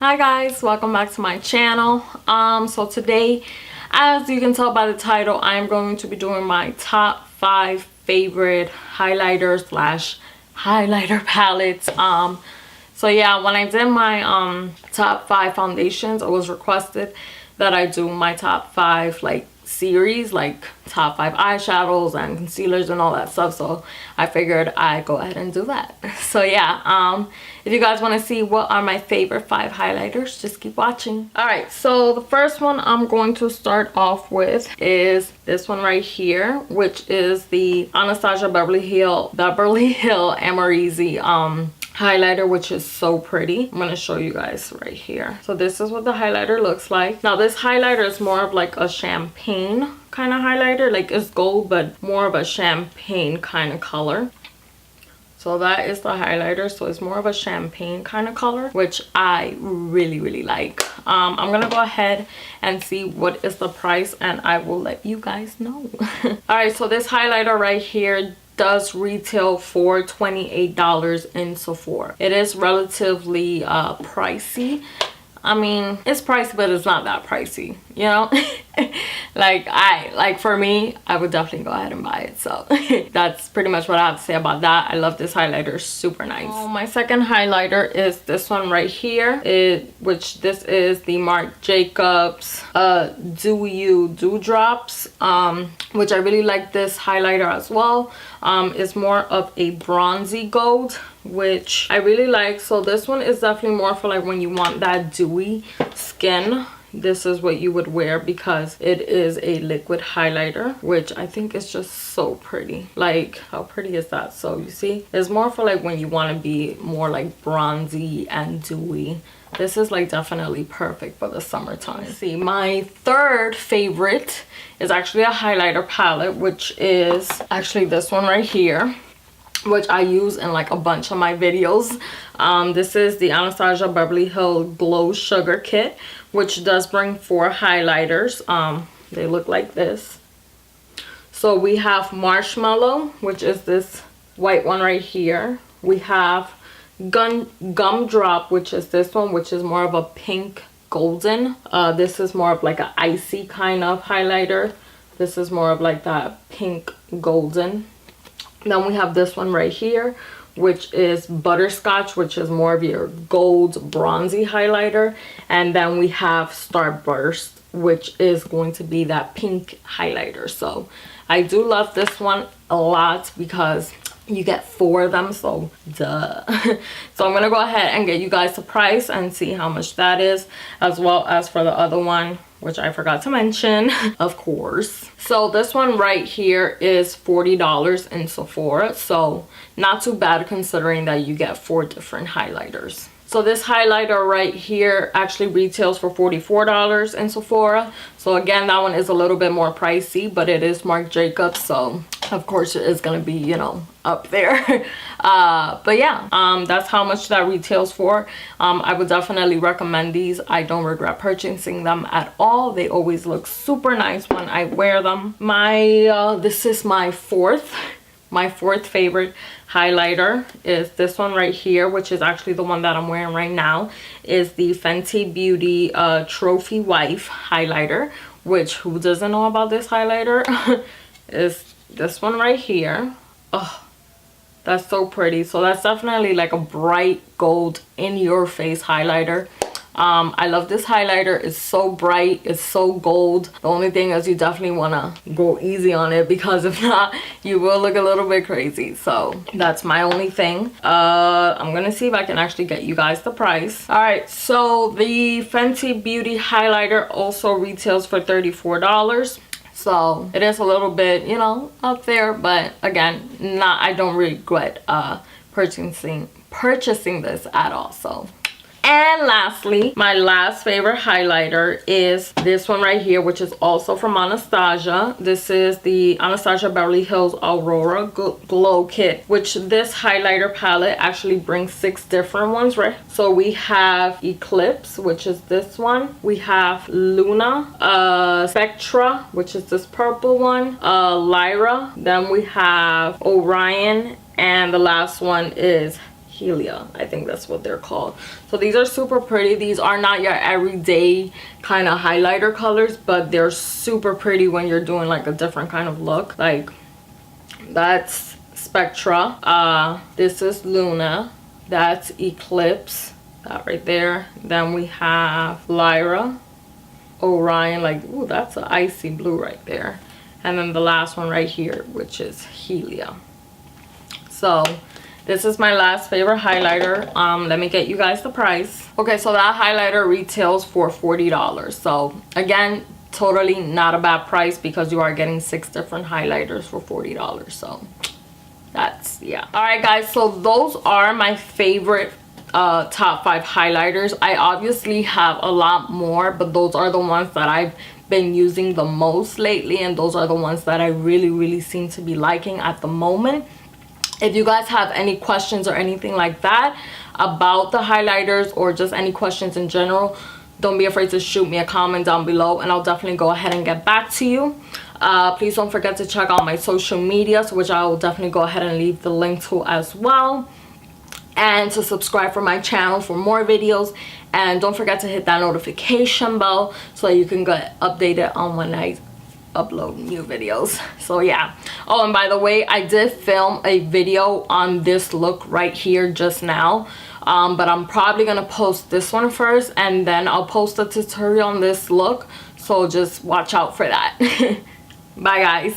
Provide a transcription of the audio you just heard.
Hi guys, welcome back to my channel. So today, as you can tell by the title, I am going to be doing my top 5 favorite highlighters slash highlighter palettes. So yeah, when I did my top 5 foundations, it was requested that I do my top 5 like series, like top 5 eyeshadows and concealers and all that stuff. So I figured I'd go ahead and do that. So yeah, if you guys want to see what are my favorite 5 highlighters, just keep watching. All right, so the first one I'm going to start off with is this one right here, which is the Anastasia Beverly Hill Amrezy highlighter, which is so pretty. I'm gonna show you guys right here. So this is what the highlighter looks like. Now this highlighter is more of like a champagne kind of highlighter, like it's gold but more of a champagne kind of color. So that is the highlighter. So it's more of a champagne kind of color, which I really like. I'm gonna go ahead and see what is the price and I will let you guys know. All right, so this highlighter right here does retail for $28 in Sephora. It is relatively pricey. I mean, it's pricey, but it's not that pricey, you know. like for me, I would definitely go ahead and buy it. So that's pretty much what I have to say about that. I love this highlighter, super nice. My second highlighter is this one right here, which this is the Marc Jacobs Do You Dewdrops, which I really like this highlighter as well. It's more of a bronzy gold, which I really like. So this one is definitely more for like when you want that dewy skin. This is what you would wear because it is a liquid highlighter, which I think is just so pretty. Like, how pretty is that? So you see, it's more for like when you want to be more like bronzy and dewy. This is like definitely perfect for the summertime. See, my third favorite is actually a highlighter palette, which is actually this one right here, which I use in like a bunch of my videos. This is the Anastasia Beverly Hill Glow Sugar Kit, which does bring 4 highlighters. They look like this. So we have Marshmallow, which is this white one right here. We have Gumdrop, which is this one, which is more of a pink golden. This is more of like an icy kind of highlighter. This is more of like that pink golden. Then we have this one right here, which is Butterscotch, which is more of your gold bronzy highlighter. And then we have Starburst, which is going to be that pink highlighter. So I do love this one a lot because you get 4 of them, so duh. So I'm gonna go ahead and get you guys the price and see how much that is, as well as for the other one, which I forgot to mention, of course. So this one right here is $40 in Sephora, so not too bad considering that you get 4 different highlighters. So this highlighter right here actually retails for $44 in Sephora. So again, that one is a little bit more pricey, but it is Marc Jacobs, so of course it is going to be, you know, up there. But yeah, that's how much that retails for. I would definitely recommend these. I don't regret purchasing them at all. They always look super nice when I wear them. This is my fourth favorite highlighter is this one right here, which is actually the one that I'm wearing right now, is the Fenty Beauty Trophy Wife highlighter, which who doesn't know about this highlighter? Is this one right here. Oh, that's so pretty. So that's definitely like a bright gold in your face highlighter. I love this highlighter. It's so bright, it's so gold. The only thing is you definitely want to go easy on it, because if not, you will look a little bit crazy. So that's my only thing. I'm gonna see if I can actually get you guys the price. All right, so the Fenty Beauty highlighter also retails for $34. So it is a little bit, you know, up there, but again, I don't regret purchasing this at all. So, and lastly, my last favorite highlighter is this one right here, which is also from Anastasia. This is the Anastasia Beverly Hills Aurora Glow Kit, which this highlighter palette actually brings 6 different ones, right? So we have Eclipse, which is this one. We have Luna, Spectra, which is this purple one, Lyra. Then we have Orion, and the last one is Helia, I think that's what they're called. So these are super pretty. These are not your everyday kind of highlighter colors, but they're super pretty when you're doing like a different kind of look. Like, that's Spectra, this is Luna, that's Eclipse, that right there. Then we have Lyra, Orion, like, ooh, that's an icy blue right there. And then the last one right here, which is Helia. So this is my last favorite highlighter. Let me get you guys the price. Okay, so that highlighter retails for $40. So again, totally not a bad price because you are getting 6 different highlighters for $40. So that's, yeah. All right guys, so those are my favorite top 5 highlighters. I obviously have a lot more, but those are the ones that I've been using the most lately, and those are the ones that I really seem to be liking at the moment. If you guys have any questions or anything like that about the highlighters, or just any questions in general, don't be afraid to shoot me a comment down below, and I'll definitely go ahead and get back to you. Please don't forget to check out my social medias, which I will definitely go ahead and leave the link to as well, and to subscribe for my channel for more videos. And don't forget to hit that notification bell so you can get updated on when I upload new videos. So yeah. Oh, and by the way, I did film a video on this look right here just now, but I'm probably gonna post this one first, and then I'll post a tutorial on this look, so just watch out for that. Bye guys.